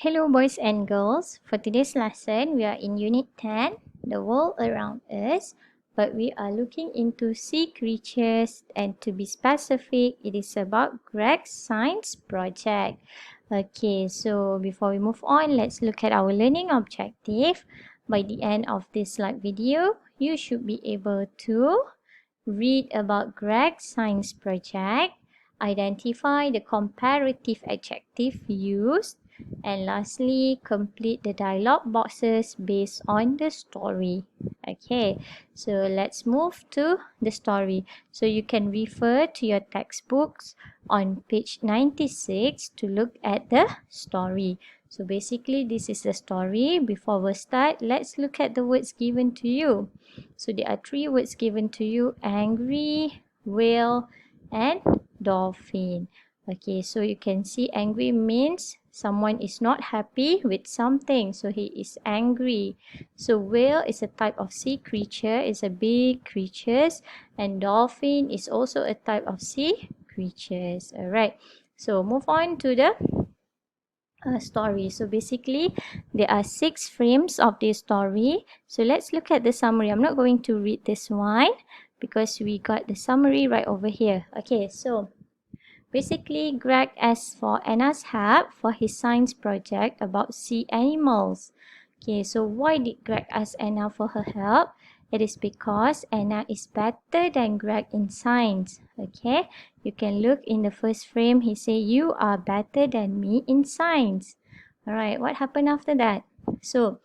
Hello boys and girls, for today's lesson we are in Unit 10, the world around us, but we are looking into sea creatures, and to be specific, it is about Greg's science project. Okay, so before we move on, let's look at our learning objective. By the end of this video, you should be able to read about Greg's science project, identify the comparative adjective used, and lastly, complete the dialogue boxes based on the story. Okay, so let's move to the story. So you can refer to your textbooks on page 96 to look at the story. So basically, this is the story. Before we start, let's look at the words given to you. So there are three words given to you: angry, whale, and dolphin. Okay, so you can see angry means someone is not happy with something, so he is angry. So whale is a type of sea creature, it's a big creatures, and dolphin is also a type of sea creatures. All right, so move on to the story. So basically there are 6 frames of this story. So let's look at the summary. I'm not going to read this one because we got the summary right over here. Okay, so basically, Greg asked for Anna's help for his science project about sea animals. Okay, so why did Greg ask Anna for her help? It is because Anna is better than Greg in science. Okay, you can look in the first frame. He say, "You are better than me in science." Alright, what happened after that? So,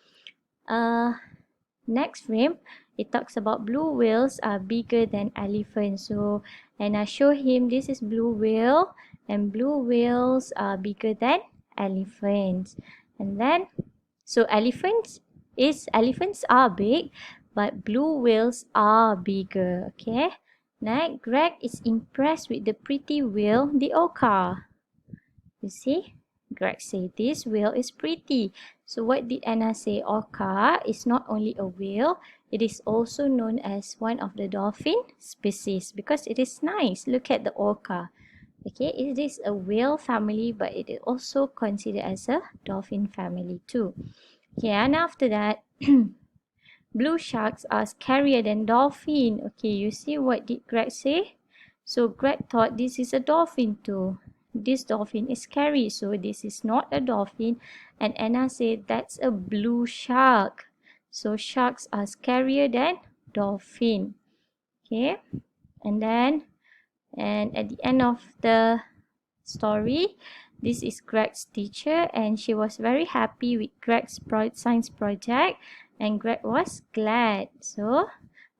next frame, it talks about blue whales are bigger than elephants. So, and I show him this is blue whale, and blue whales are bigger than elephants. And then, so elephants are big, but blue whales are bigger. Okay. Next, Greg is impressed with the pretty whale, the orca. You see? Greg said this whale is pretty. So what did Anna say? Orca is not only a whale, it is also known as one of the dolphin species because it is nice. Look at the orca. Okay, it is a whale family, but it is also considered as a dolphin family too. Okay, and after that, blue sharks are scarier than dolphin. Okay, you see what did Greg say? So Greg thought this is a dolphin too. This dolphin is scary, so this is not a dolphin. And Anna said that's a blue shark. So sharks are scarier than dolphin. Okay, and at the end of the story, this is Greg's teacher, and she was very happy with Greg's science project, and Greg was glad. So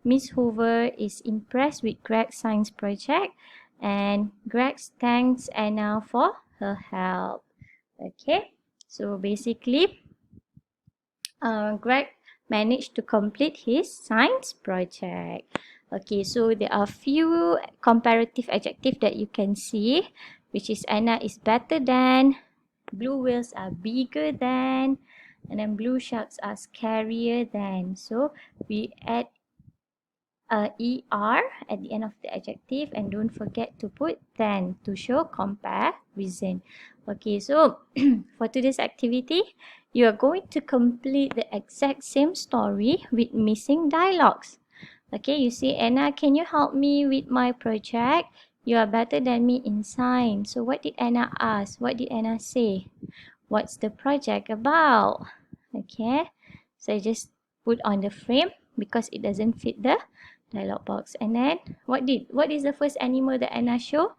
Miss Hoover is impressed with Greg's science project, and Greg thanks Anna for her help. Okay, so basically, Greg managed to complete his science project. Okay, so there are few comparative adjectives that you can see, which is Anna is better than, blue whales are bigger than, and then blue sharks are scarier than. So we add ER at the end of the adjective, and don't forget to put than to show comparison. Okay, so for today's activity, you are going to complete the exact same story with missing dialogues. Okay, you say, Anna, can you help me with my project? You are better than me in science. So what did Anna ask? What did Anna say? What's the project about? Okay, so I just put on the frame because it doesn't fit the dialog box. And then what is the first animal that Anna show?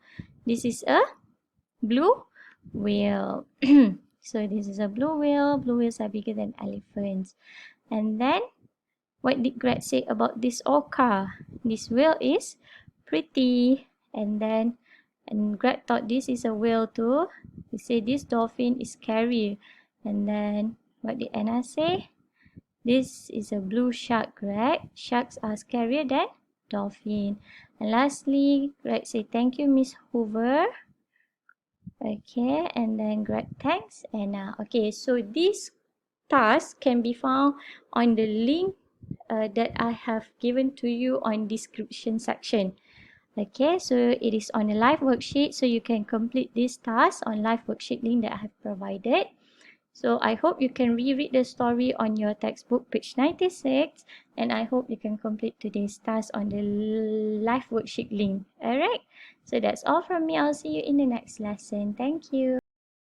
This is a blue whale. So this is a blue whale. Blue whales are bigger than elephants. And then what did Greg say about this orca? This whale is pretty. And Greg thought this is a whale too. He said this dolphin is scary. And then what did Anna say? This is a blue shark, Greg. Sharks are scarier than dolphin. And lastly, Greg said, thank you, Miss Hoover. Okay, and then Greg thanks Anna. Okay, so this task can be found on the link that I have given to you on description section. Okay, so it is on a live worksheet, so you can complete this task on live worksheet link that I have provided. So I hope you can reread the story on your textbook, page 96, and I hope you can complete today's task on the life worksheet link. Alright, so that's all from me. I'll see you in the next lesson. Thank you.